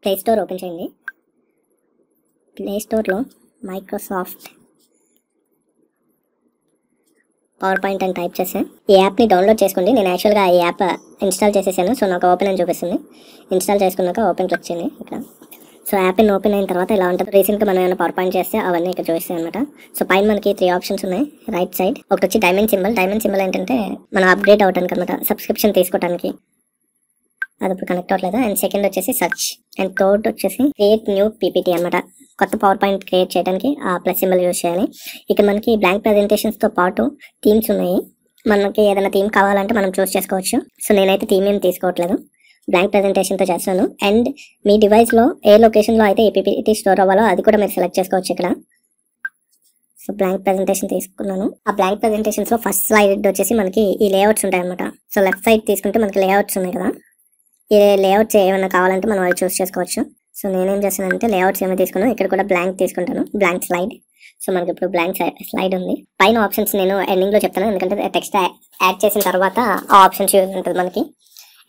Play store open చేయండి. Play స్టోర్లో Microsoft power point అని టైప్ చేసి ఈ యాప్ని డౌన్లోడ్ చేసుకోండి. నేను యాక్చువల్గా ఈ యాప్ ఇన్స్టాల్ చేసేసాను. సో నాకు ఓపెన్ అని చూపిస్తుంది. ఇన్స్టాల్ చేసుకున్నాక ఓపెన్ క్లిక్ చేయండి ఇక్కడ. సో యాప్ ఓపెన్ అయిన తర్వాత ఇలా ఉంటుంది. రీసెంట్గా మనం ఏమైనా పవర్ పాయింట్ చేస్తే అవన్నీ ఇక్కడ చూపిస్తాయి అనమాట. సో పైన మనకి 3 ఆప్షన్స్ ఉన్నాయి రైట్ సైడ్. ఒకటి వచ్చి డైమండ్ సింబల్. డైమండ్ సింబల్ ఏంటంటే మనం అప్గ్రేడ్ అవడానికి అనమాట, సబ్స్క్రిప్షన్ తీసుకోవడానికి. అది ఇప్పుడు కనెక్ట్ అవ్వట్లేదు. అండ్ సెకండ్ వచ్చేసి సర్చ్. అండ్ థర్డ్ వచ్చేసి క్రియేట్ న్యూ పీపీటీ అనమాట. కొత్త పవర్ పాయింట్ క్రియేట్ చేయడానికి ఆ ప్లస్ సింబల్ యూజ్ చేయాలి. ఇక్కడ మనకి బ్లాంక్ ప్రెజెంటేషన్స్తో పాటు థీమ్స్ ఉన్నాయి. మనకి ఏదైనా థీమ్ కావాలంటే మనం చూస్ చేసుకోవచ్చు. సో నేనైతే థీమ్ ఏం తీసుకోవట్లేదు, బ్లాంక్ ప్రెజెంటేషన్తో చేస్తాను. అండ్ మీ డివైస్లో ఏ లొకేషన్లో అయితే ఈ పీపీటీ స్టోర్ అవ్వాలో అది కూడా మీరు సెలెక్ట్ చేసుకోవచ్చు ఇక్కడ. సో బ్లాంక్ ప్రెజెంటేషన్ తీసుకున్నాను. ఆ బ్లాంక్ ప్రెజెంటేషన్స్లో ఫస్ట్ స్లైడ్ వచ్చేసి మనకి ఈ లేఅవుట్స్ ఉంటాయి అనమాట. సో లెఫ్ట్ సైడ్ తీసుకుంటే మనకి లేఅవుట్స్ ఉన్నాయి కదా. ఈ లేఅవుట్స్ ఏమైనా కావాలంటే మనం అవి చూస్ చేసుకోవచ్చు. సో నేనేం చేస్తానంటే లేఅవుట్స్ ఏమైనా తీసుకున్నాను, ఇక్కడ కూడా బ్లాంక్ తీసుకుంటాను, బ్లాంక్ స్లైడ్. సో మనకి ఇప్పుడు బ్లాంక్ స్లైడ్ ఉంది. పైన ఆప్షన్స్ నేను ఎండింగ్లో చెప్తాను, ఎందుకంటే టెక్స్ట్ యాడ్ చేసిన తర్వాత ఆ ఆప్షన్స్ యూజ్ ఉంటుంది మనకి.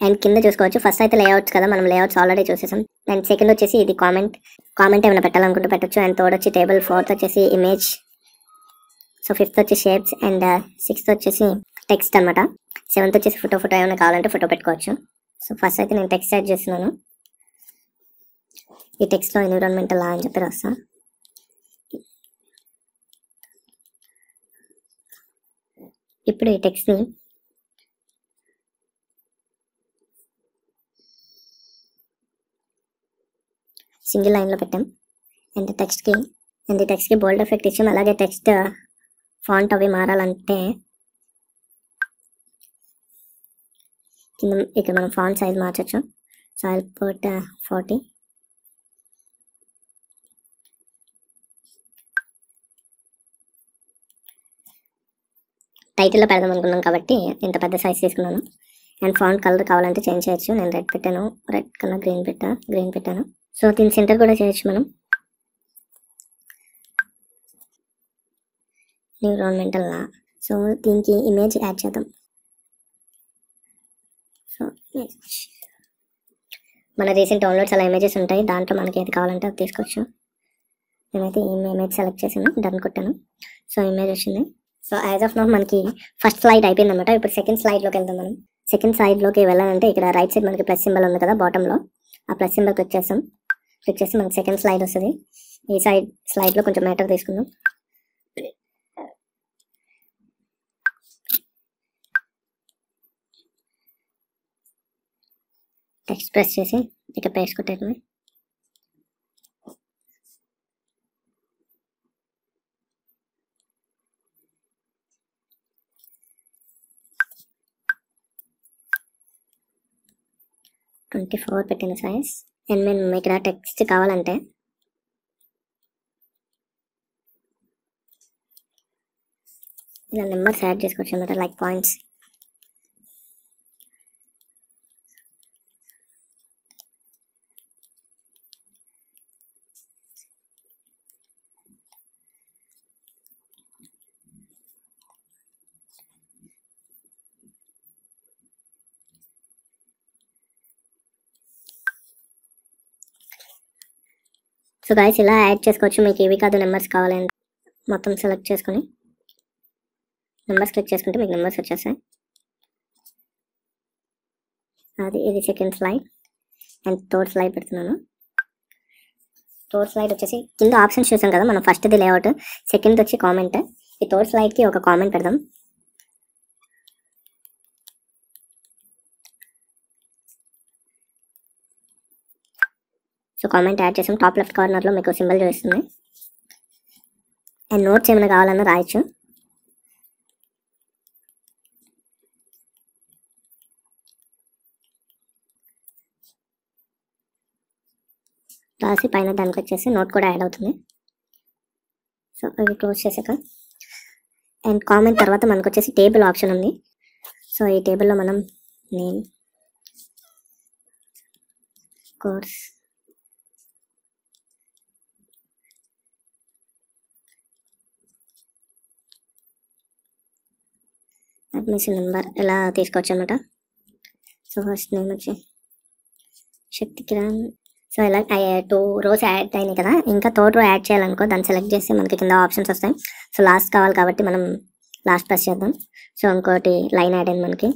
అండ్ కింద చూసుకోవచ్చు. ఫస్ట్ అయితే లేఅవుట్స్ కదా, మనం లేఅవుట్స్ ఆల్రెడీ చూసేసాం. అండ్ సెకండ్ వచ్చేసి ఇది కామెంట్ ఏమైనా పెట్టాలనుకుంటే పెట్టచ్చు. అండ్ థర్డ్ వచ్చి టేబుల్, ఫోర్త్ వచ్చేసి ఇమేజ్, సో ఫిఫ్త్ వచ్చి షేప్స్, అండ్ సిక్స్త్ వచ్చేసి టెక్స్ట్ అనమాట. సెవెంత్ వచ్చేసి ఫోటో ఏమైనా కావాలంటే ఫోటో పెట్టుకోవచ్చు. సో ఫస్ట్ అయితే నేను టెక్స్ట్ యాడ్ చేస్తున్నాను. ఈ టెక్స్ట్లో ఎన్విరాన్మెంటల్ లా అని చెప్పి రాస్తా. ఇప్పుడు ఈ టెక్స్ట్ని సింగిల్ లైన్లో పెట్టాం. అండ్ టెక్స్ట్కి బోల్డ్ ఎఫెక్ట్ ఇచ్చాం. అలాగే టెక్స్ట్ ఫాంట్ అవి మారాలంటే ఇక్కడ మనం ఫాంట్ సైజ్ మార్చచ్చు. So I put 40. టైటిల్లో పెడదాం అనుకున్నాం కాబట్టి ఇంత పెద్ద సైజ్ తీసుకున్నాను. అండ్ ఫాంట్ కలర్ కావాలంటే చేంజ్ చేయొచ్చు. నేను రెడ్ పెట్టాను, రెడ్ కన్నా గ్రీన్ పెట్టాను. సో దీని సెంటర్ కూడా చేయొచ్చు మనం. ఎన్విరాన్మెంటల్ లా. సో దీనికి ఇమేజ్ యాడ్ చేద్దాం. సో మన రీసెంట్ డౌన్లోడ్స్ అలా ఇమేజెస్ ఉంటాయి, దాంట్లో మనకి ఏది కావాలంటే అది తీసుకోవచ్చు. నేనైతే ఈ ఇమేజ్ సెలెక్ట్ చేసాను, డన్ కొట్టాను. సో ఇమేజ్ వచ్చింది. సో యాజ్ ఆఫ్ నౌ మనకి ఫస్ట్ స్లైడ్ అయిపోయింది అనమాట. ఇప్పుడు సెకండ్ స్లైడ్లోకి వెళ్దాం మనం. సెకండ్ స్లైడ్లోకి వెళ్ళాలంటే ఇక్కడ రైట్ సైడ్ మనకి ప్లస్ సింబల్ ఉంది కదా బాటంలో, ఆ ప్లస్ సింబల్ క్లిక్ చేసి మనకి సెకండ్ స్లైడ్ వస్తుంది. ఈ స్లైడ్లో కొంచెం మ్యాటర్ తీసుకుందాం. టెక్స్ట్ ప్రెస్ చేసి ఇక్కడ పేస్ట్ కొట్టేయడమే. "24" పెట్టిన సైజ్. అండ్ మేము ఇక్కడ టెక్స్ట్ కావాలంటే ఇలా నెంబర్స్ యాడ్ చేసుకోవచ్చు అనమాట, లైక్ పాయింట్స్. సో గైస్ ఇలా యాడ్ చేసుకోవచ్చు. మీకు ఇవి కాదు నెంబర్స్ కావాలంటే మొత్తం సెలెక్ట్ చేసుకొని నెంబర్స్ క్లిక్ చేసుకుంటే మీకు నెంబర్స్ వచ్చేస్తాయి. ఇది second slide. And third slide పెడుతున్నాను. థర్డ్ స్లైడ్ వచ్చేసి కింద ఆప్షన్స్ చూసాం కదా మనం. ఫస్ట్ది లేఅవుట్, సెకండ్ వచ్చి కామెంట్. ఈ థర్డ్ స్లైడ్కి ఒక కామెంట్ పెడదాం. సో కామెంట్ యాడ్ చేసాం. టాప్ లెఫ్ట్ కార్నర్లో మీకు సింబల్ చూపిస్తుంది. అండ్ నోట్స్ ఏమైనా కావాలన్నా రాయొచ్చు. రాసి పైన దానికి వచ్చేసి నోట్ కూడా యాడ్ అవుతుంది. సో అవి క్లోజ్ చేసాక అండ్ కామెంట్ తర్వాత మనకు వచ్చేసి టేబుల్ ఆప్షన్ ఉంది. సో ఈ టేబుల్లో మనం నేమ్, కోర్స్, అడ్మిషన్ నెంబర్ ఇలా తీసుకోవచ్చు అనమాట. సో ఫస్ట్ నేమ్ వచ్చి శక్తి కిరణ్, సో ఇలా 2 రోస్ యాడ్ అయినాయి కదా, ఇంకా థర్డ్ రో యాడ్ చేయాలనుకో దాన్ని సెలెక్ట్ చేస్తే మనకి కింద ఆప్షన్స్ వస్తాయి. సో లాస్ట్ కావాలి కాబట్టి మనం లాస్ట్ ప్రెస్ చేద్దాం. సో ఇంకోటి లైన్ యాడ్ అయింది మనకి.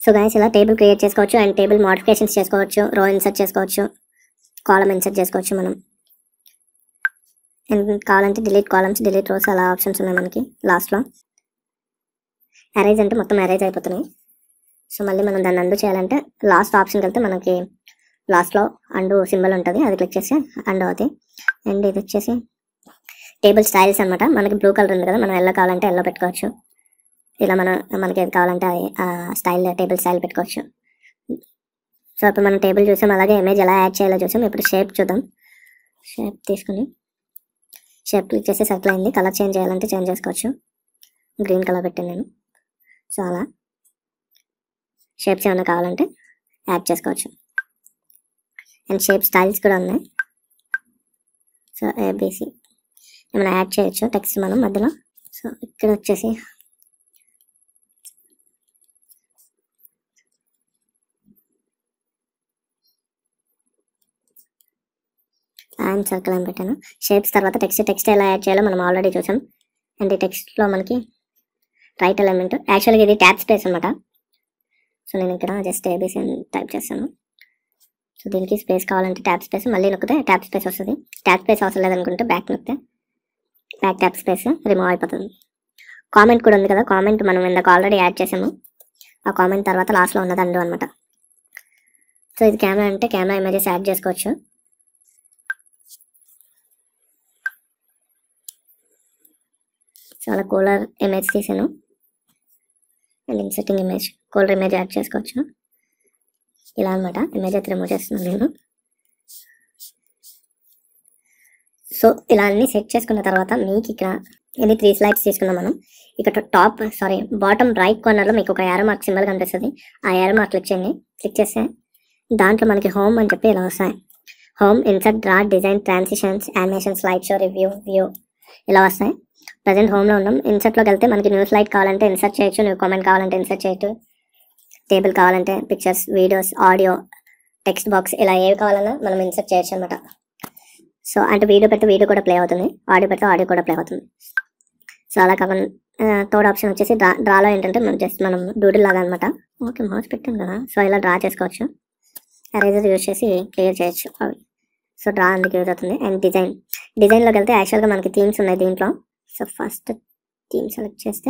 సో గైస్ ఇలా టేబుల్ క్రియేట్ చేసుకోవచ్చు అండ్ టేబుల్ మోడిఫికేషన్స్ చేసుకోవచ్చు, రో ఇన్సర్ట్ చేసుకోవచ్చు, కాలమ్ ఇన్సర్ట్ చేసుకోవచ్చు మనం. అండ్ కావాలంటే డిలీట్ కాలమ్స్, డిలీట్ రోస్ అలా ఆప్షన్స్ ఉన్నాయి మనకి లాస్ట్లో. అరేంజ్ అంటే మొత్తం అరేంజ్ అయిపోతున్నాయి. సో మళ్ళీ మనం దాన్ని అండు చేయాలంటే లాస్ట్ ఆప్షన్కి వెళ్తే మనకి లాస్ట్లో అండు సింబల్ ఉంటుంది, అది క్లిక్ చేస్తే అండు అవుతాయి. అండ్ ఇది వచ్చేసి టేబుల్ స్టైల్స్ అనమాట. మనకి బ్లూ కలర్ ఉంది కదా, మనం ఎల్లో కావాలంటే ఎల్లో పెట్టుకోవచ్చు. ఇలా మనకి ఏది కావాలంటే స్టైల్ టేబుల్ స్టైల్ పెట్టుకోవచ్చు. సో ఇప్పుడు మనం టేబుల్ చూసాం, అలాగే ఇమేజ్ ఎలా యాడ్ చేయాలో చూసాం. ఇప్పుడు షేప్ చూద్దాం. షేప్ తీసుకుని షేప్ క్లిక్ చేసి సర్కిల్ అయింది. కలర్ చేంజ్ చేయాలంటే చేంజ్ చేసుకోవచ్చు. గ్రీన్ కలర్ పెట్టాను నేను. సో అలా షేప్స్ ఏమైనా కావాలంటే యాడ్ చేసుకోవచ్చు. అండ్ షేప్ స్టైల్స్ కూడా ఉన్నాయి. సో ఏబీసీ ఏమైనా యాడ్ చేయొచ్చు టెక్స్ట్ మనం మధ్యలో. సో ఇక్కడ వచ్చేసి అండ్ సర్కిల్ అని పెట్టాను. షేప్స్ తర్వాత టెక్స్ట్ ఎలా యాడ్ చేయాలో మనం ఆల్రెడీ చూసాం. అండ్ ఈ టెక్స్ట్లో మనకి రైట్ ఎలిమెంట్, యాక్చువల్గా ఇది ట్యాబ్ స్పేస్ అనమాట. సో నేను ఇక్కడ జస్ట్ ఏబీసీ అని టైప్ చేస్తాను. సో దీనికి స్పేస్ కావాలంటే ట్యాబ్ స్పేస్, మళ్ళీ నొక్కితే ట్యాబ్ స్పేస్ వస్తుంది. ట్యాబ్ స్పేస్ అవసరం లేదనుకుంటే బ్యాక్ నొక్కితే బ్యాక్ ట్యాబ్ స్పేస్ రిమూవ్ అయిపోతుంది. కామెంట్ కూడా ఉంది కదా, కామెంట్ మనం ఇందాక ఆల్రెడీ యాడ్ చేసాము. ఆ కామెంట్ తర్వాత లాస్ట్లో ఉన్నది అండు అనమాట. సో ఇది కెమెరా అంటే కెమెరా ఇమేజెస్ యాడ్ చేసుకోవచ్చు. చాలా కూలర్ ఇమేజ్ తీసాను. And inserting image, cooler image add చేసుకోవచ్చు. ఇలా అనమాట. ఇమేజ్ అయితే రిమూవ్ చేస్తున్నాను నేను. సో ఇలా అన్ని సెట్ చేసుకున్న తర్వాత మీకు ఇక్కడ ఇది 3 స్లైడ్స్ తీసుకున్నాం మనం. ఇక్కడ బాటమ్ రైట్ కార్నర్లో మీకు ఒక యారో మార్క్ సింబల్ కనిపిస్తుంది. ఆ యారో మార్క్ క్లిక్ చేయండి. క్లిక్ చేస్తే దాంట్లో మనకి హోమ్ అని చెప్పి ఇలా వస్తాయి. Home, insert, draw, design, transitions, animation, slide show, review, view ఇలా వస్తాయి. ప్రజెంట్ హోమ్లో ఉన్నాం. ఇన్సర్ట్లోకి వెళ్తే మనకి న్యూ స్లైడ్ కావాలంటే ఇన్సర్ట్ చేయొచ్చు, న్యూ కామెంట్ కావాలంటే ఇన్సర్ట్ చేయొచ్చు, టేబుల్ కావాలంటే pictures, videos, audio, text box ఇలా ఏవి కావాలన్నా మనం ఇన్సర్ట్ చేయొచ్చు అనమాట. సో అంటే వీడియో పెడితే వీడియో కూడా ప్లే అవుతుంది, ఆడియో పెడితే ఆడియో కూడా ప్లే అవుతుంది. సో అలా కాకుండా థర్డ్ ఆప్షన్ వచ్చేసి డ్రాలో ఏంటంటే మనం డూడిల్ లాగా అనమాట. ఓకే, మౌస్ పెట్టాను కదా. సో ఇలా డ్రా చేసుకోవచ్చు. ఎరేజర్ యూజ్ చేసి క్లియర్ చేయొచ్చు అవి. సో డ్రా అందుకు యూజ్ అవుతుంది. అండ్ డిజైన్లోకి వెళ్తే యాక్చువల్గా మనకి థీమ్స్ ఉన్నాయి దీంట్లో. సో ఫస్ట్ థీమ్ సెలెక్ట్ చేస్తే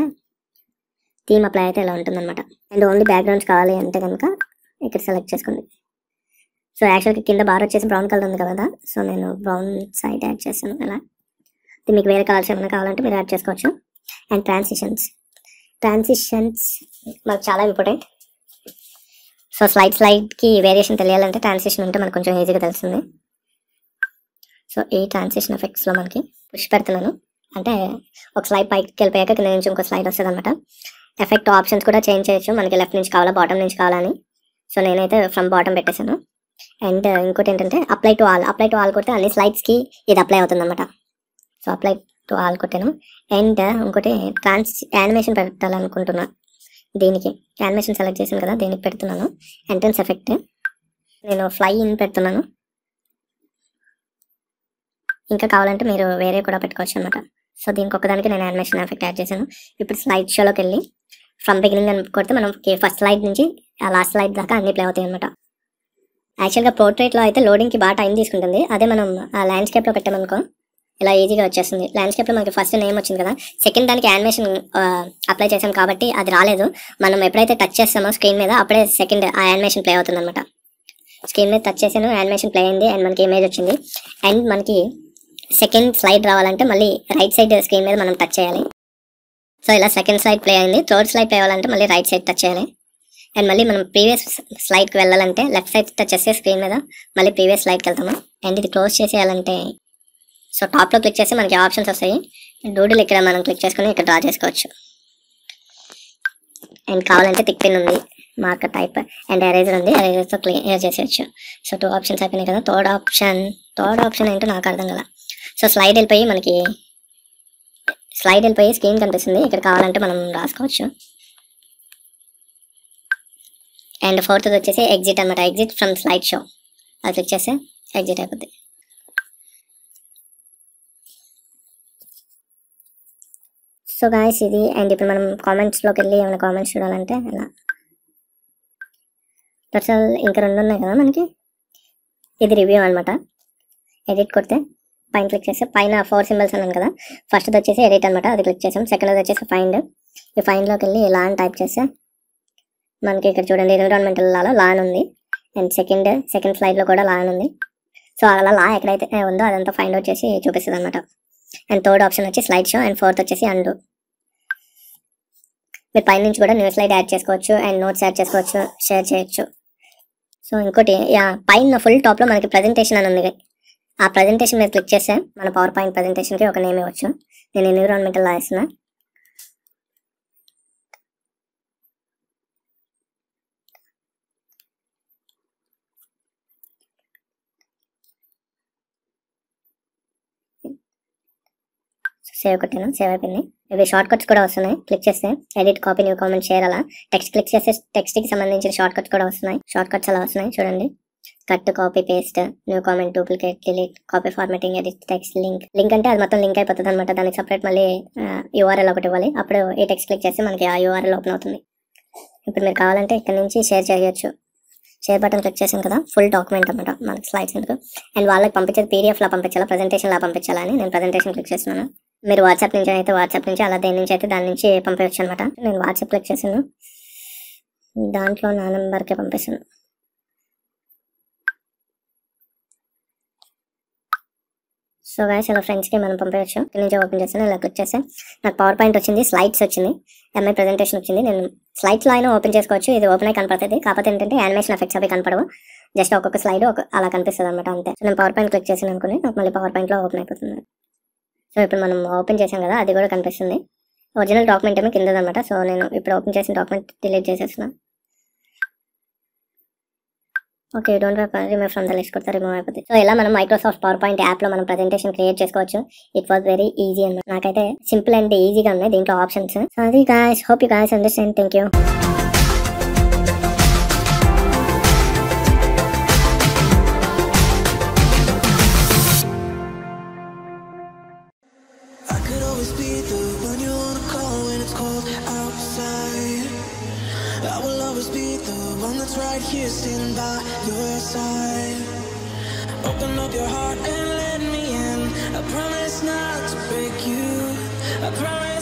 థీమ్ అప్లై అయితే ఇలా ఉంటుందన్నమాట. అండ్ ఓన్లీ బ్యాక్గ్రౌండ్స్ కావాలి అంటే కనుక ఇక్కడ సెలెక్ట్ చేసుకోండి. సో యాక్చువల్గా కింద బార్ వచ్చేసి బ్రౌన్ కలర్ ఉంది కదా, సో నేను బ్రౌన్ సైడ్ యాడ్ చేస్తాను. ఇలా మీకు వేరే కలర్స్ ఏమైనా కావాలంటే మీరు యాడ్ చేసుకోవచ్చు. అండ్ ట్రాన్సిషన్స్ మనకు చాలా ఇంపార్టెంట్. సో స్లైడ్కి వేరియేషన్ తెలియాలంటే ట్రాన్సిషన్ ఉంటే మనకు కొంచెం ఈజీగా తెలుస్తుంది. సో ఈ ట్రాన్సిషన్ ఎఫెక్ట్స్లో మనకి పుష్ పెడుతున్నాను, అంటే ఒక స్లైడ్ పైకి వెళ్ళిపోయాక కింద నుంచి ఇంకో స్లైడ్ వస్తుంది అనమాట. ఎఫెక్ట్ ఆప్షన్స్ కూడా చేంజ్ చేయొచ్చు, మనకి లెఫ్ట్ నుంచి కావాలా బాటమ్ నుంచి కావాలని. సో నేనైతే ఫ్రమ్ బాటమ్ పెట్టేశాను. అండ్ ఇంకోటి ఏంటంటే అప్లై టు ఆల్ కొడితే అన్ని స్లైడ్స్కి ఇది అప్లై అవుతుంది అనమాట. సో అప్లై టు ఆల్ కొట్టాను. అండ్ ఇంకోటి యానిమేషన్ పెట్టాలనుకుంటున్నా. దీనికి యానిమేషన్ సెలెక్ట్ చేశాను కదా, దీనికి పెడుతున్నాను. ఎంట్రన్స్ ఎఫెక్ట్ నేను ఫ్లై ఇన్ పెడుతున్నాను. ఇంకా కావాలంటే మీరు వేరే కూడా పెట్టుకోవచ్చు అనమాట. సో దీనికి ఒకదానికి నేను యానిమేషన్ ఎఫెక్ట్ యాడ్ చేశాను. ఇప్పుడు స్లైడ్ షోలోకి వెళ్ళి ఫ్రమ్ బిగినింగ్ అని కొడితే మనం ఫస్ట్ స్లైడ్ నుంచి ఆ లాస్ట్ స్లైడ్ దాకా అన్ని ప్లే అవుతాయి అనమాట. యాక్చువల్గా పోర్ట్రేట్లో అయితే లోడింగ్కి బాగా టైం తీసుకుంటుంది. అదే మనం ఆ ల్యాండ్స్కేప్లో పెట్టామనుకో ఇలా ఈజీగా వచ్చేస్తుంది. ల్యాండ్స్కేప్లో మనకి ఫస్ట్ నేమ్ వచ్చింది కదా, సెకండ్ దానికి యానిమేషన్ అప్లై చేసాం కాబట్టి అది రాలేదు. మనం ఎప్పుడైతే టచ్ చేస్తామో స్క్రీన్ మీద అప్పుడే సెకండ్ ఆ యానిమేషన్ ప్లే అవుతుంది అనమాట. స్క్రీన్ మీద టచ్ చేసాను, యానిమేషన్ ప్లే అయింది అండ్ మనకి ఇమేజ్ వచ్చింది. అండ్ మనకి సెకండ్ స్లైడ్ రావాలంటే మళ్ళీ రైట్ సైడ్ స్క్రీన్ మీద మనం టచ్ చేయాలి. సో ఇలా సెకండ్ స్లైడ్ ప్లే అయింది. థర్డ్ స్లైడ్ ప్లే అవ్వాలంటే మళ్ళీ రైట్ సైడ్ టచ్ చేయాలి. అండ్ మళ్ళీ మనం ప్రీవియస్ స్లైడ్కి వెళ్ళాలంటే లెఫ్ట్ సైడ్ టచ్ చేస్తే స్క్రీన్ మీద మళ్ళీ ప్రీవియస్ స్లైడ్కి వెళ్తాము. అండ్ ఇది క్లోజ్ చేసేయాలంటే సో టాప్లో క్లిక్ చేస్తే మనకి ఆప్షన్స్ వస్తాయి. డూడిల్ ఇక్కడ మనం క్లిక్ చేసుకుని ఇక్కడ డ్రా చేసుకోవచ్చు. అండ్ కావాలంటే టిక్ పిన్ ఉంది, మార్కర్ టైప్ అండ్ ఎరేజర్ ఉంది, ఎరేజర్తో క్లియర్ చేసేయచ్చు. సో 2 ఆప్షన్స్ అయిపోయినాయి కదా. థర్డ్ ఆప్షన్ ఏంటో నాకు అర్థం కదా. సో స్లైడ్ వెళ్ళిపోయి స్క్రీన్ కనిపిస్తుంది. ఇక్కడ కావాలంటే మనం రాసుకోవచ్చు. అండ్ ఫోర్త్ వచ్చేసి ఎగ్జిట్ అనమాట. ఎగ్జిట్ ఫ్రమ్ స్లైడ్ షో, అది క్లిక్ చేస్తే ఎగ్జిట్ అయిపోద్ది. సో గాయస్ ఇది. అండ్ ఇప్పుడు మనం కామెంట్స్లోకి వెళ్ళి ఏమైనా కామెంట్స్ చూడాలంటే అలా టోటల్ ఇంకా 2 ఉన్నాయి కదా మనకి. ఇది రివ్యూ అనమాట. ఎడిట్ కొడితే పైన క్లిక్ చేస్తే పైన 4 సింబల్స్ అన్నాను కదా, ఫస్ట్ వచ్చేసి ఎడిట్ అనమాట, అది క్లిక్ చేసాం. సెకండ్ వచ్చేసి ఫైండ్. ఈ ఫైండ్లోకి వెళ్ళి లా అని టైప్ చేస్తే మనకి ఇక్కడ చూడండి ఎన్విరాన్మెంటల్ లా అని ఉంది. అండ్ సెకండ్ స్లైడ్లో కూడా లా అని ఉంది. సో అలా లా ఎక్కడైతే ఉందో అదంతా ఫైండ్ అవుట్ చేసి చూపిస్తుంది అనమాట. అండ్ థర్డ్ ఆప్షన్ వచ్చి స్లైడ్ షో. అండ్ ఫోర్త్ వచ్చేసి అండు. మీరు పైన నుంచి కూడా న్యూ స్లైడ్ యాడ్ చేసుకోవచ్చు అండ్ నోట్స్ యాడ్ చేసుకోవచ్చు, షేర్ చేయొచ్చు. సో ఇంకోటి పైన ఫుల్ టాప్లో మనకి ప్రజెంటేషన్ అని ఉంది. ఆ ప్రజెంటేషన్ మీద క్లిక్ చేస్తే మన పవర్ పాయింట్ ప్రజెంటేషన్కి ఒక నేమ్ ఇవ్వచ్చు. నేను ఎన్విరాన్మెంటల్ లా ఇస్తున్నా. సేవ్ కొట్టాను, సేవ్ అయిపోయింది. ఇవి షార్ట్ కట్స్ కూడా వస్తున్నాయి. క్లిక్ చేస్తే edit, copy, new comment, share అలా టెక్స్ట్ క్లిక్ చేస్తే టెక్స్ట్కి సంబంధించిన షార్ట్ కట్స్ కూడా వస్తున్నాయి. షార్ట్ కట్స్ అలా వస్తున్నాయి చూడండి. Cut, copy, paste, new comment, duplicate, delete, copy, formatting, edit, text, link అంటే అది మొత్తం లింక్ అయిపోతుంది అనమాట. దానికి సపరేట్ మళ్ళీ URL ఒకటి ఇవ్వాలి. అప్పుడు ఈ టెక్స్ట్ క్లిక్ చేస్తే మనకి ఆ URL ఓపెన్ అవుతుంది. ఇప్పుడు మీరు కావాలంటే ఇక్కడ నుంచి షేర్ చేయొచ్చు. షేర్ బటన్ క్లిక్ చేసాను కదా, ఫుల్ డాక్యుమెంట్ అనమాట మనకి స్లైడ్స్ ఎందుకు. అండ్ వాళ్ళకి పంపించేది PDF లా పంపించాలా, ప్రజెంటేషన్ లా పంపించాలని నేను ప్రజెంటేషన్ క్లిక్ చేస్తున్నాను. మీరు వాట్సాప్ నుంచి అయితే వాట్సాప్ నుంచి, అలా దేని నుంచి అయితే దాని నుంచి పంపించచ్చు అనమాట. నేను వాట్సాప్ క్లిక్ చేసాను, దాంట్లో నా నెంబర్కే పంపిస్తాను. సో గైస్ ఇలా ఫ్రెండ్స్కి మనం పంపించచ్చు. ఇక్కడ నుంచి ఓపెన్ చేస్తాను, ఇలా క్లిక్ చేస్తే నాకు పవర్ పాయింట్ వచ్చింది, స్లైడ్స్ వచ్చింది, MI ప్రజెంటేషన్ వచ్చింది. నేను స్లైడ్స్లో అయినా ఓపెన్ చేసుకోవచ్చు. ఇది ఓపెన్ అయి కనపడుతుంది. కాకపోతే ఏంటంటే యానిమేషన్ ఎఫెక్ట్స్ అవి కనపడవు, జస్ట్ ఒక్కొక్క స్లైడ్ అలా కనిపిస్తుంది అనమాట అంతే. సో నేను పవర్ పాయింట్ క్లిక్ చేసాను అనుకుని నాకు మళ్ళీ పవర్ పాయింట్లో ఓపెన్ అయిపోతుంది. సో ఇప్పుడు మనం ఓపెన్ చేసాం కదా, అది కూడా కనిపిస్తుంది. ఒరిజినల్ డాక్యుమెంట్ ఏమో కింద అనమాట. సో నేను ఇప్పుడు ఓపెన్ చేసిన డాక్యుమెంట్ డిలీట్ చేసేస్తున్నా. Okay, don't remove from the list కొడితే రిమూవ్ అయిపోతుంది. సో ఇలా మనం మైక్రోసాఫ్ట్ పవర్ పాయింట్ యాప్లో మనం ప్రజెంటేషన్ క్రియేట్ చేసుకోవచ్చు. ఇట్ వాస్ వెరీ ఈజీ అన్నమాట. నాకైతే సింపుల్ అండ్ ఈజీగా ఉన్నాయి దీంట్లో ఆప్షన్స్. సో అది guys, hope you guys understand. Thank you. I will always be the one that's right here standing by your side. Open up your heart and let me in. I promise not to break you. I promise